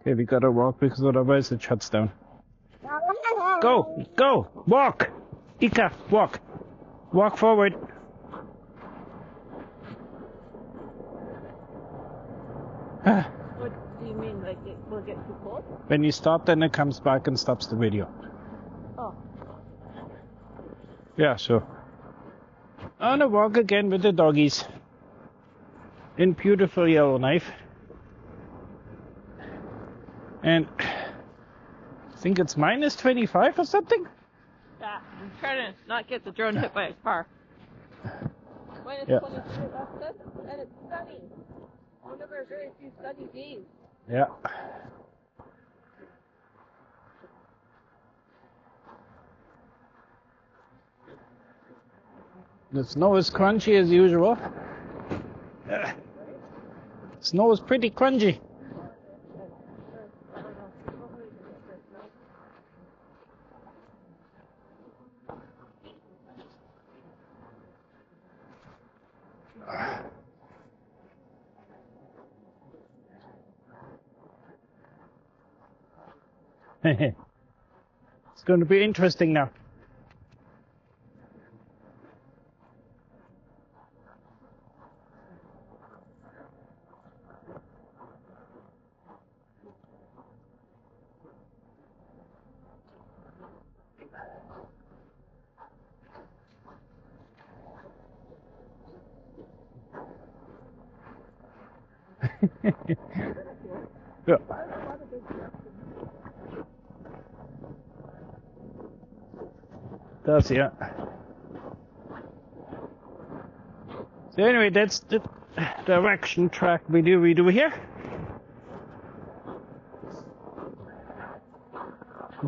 Okay, we gotta walk because otherwise it shuts down. Go! Go! Walk! Ika, walk! Walk forward! What do you mean, like it will get too cold? When you stop, then it comes back and stops the video. Oh. Yeah, so. On a walk again with the doggies. In beautiful Yellowknife. And I think it's minus 25 or something? Yeah, I'm trying to not get the drone hit by a car. Minus 22, that's good. And it's sunny. One of our very few sunny days. Yeah. The snow is crunchy as usual. Snow is pretty crunchy. It's going to be interesting now. Yeah. Does, yeah. So anyway, that's the direction track we do here.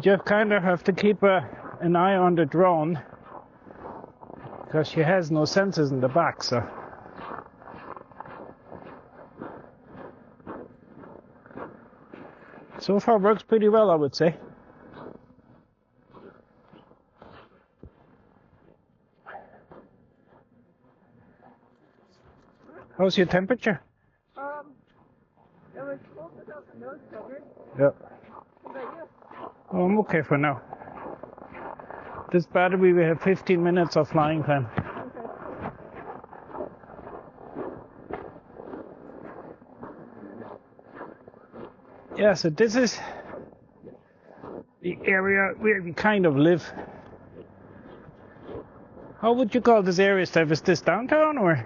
You kind of have to keep an eye on the drone because she has no sensors in the back, so. So far works pretty well, I would say. How's your temperature? It was cold without the nose covered. Yeah. What about you? Oh, I'm okay for now. This battery, we have 15 minutes of flying time. Yeah, so this is the area where we kind of live. How would you call this area, Steph? Is this downtown or?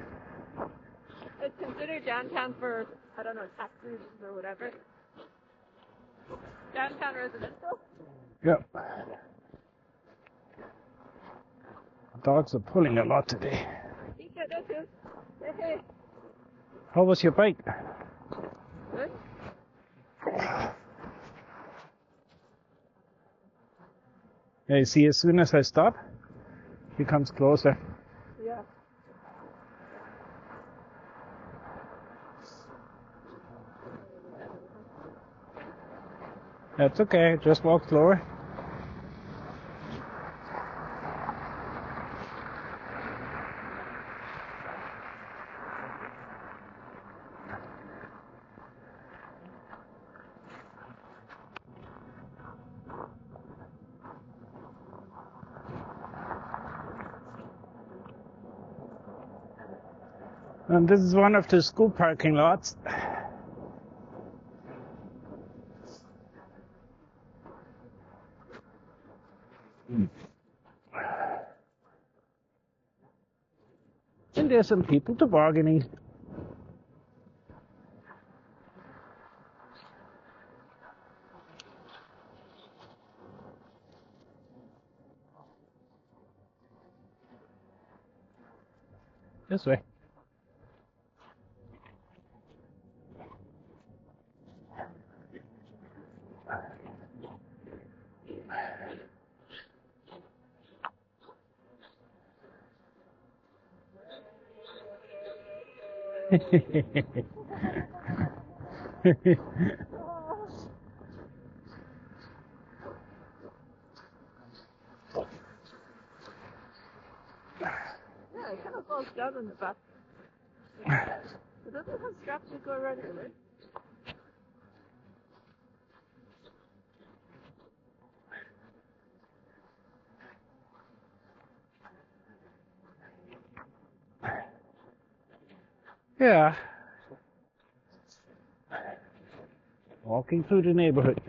It's considered downtown for, I don't know, taxis or whatever. Downtown residential? Yep. The dogs are pulling a lot today. How was your bike? Good. Yeah, you see, as soon as I stop, he comes closer. Yeah. That's okay, just walk slower. And this is one of the school parking lots. And there's some people tobogganing. This way. Yeah, it kind of falls down in the back. It doesn't have straps to go around it, right? Yeah. Walking through the neighborhood.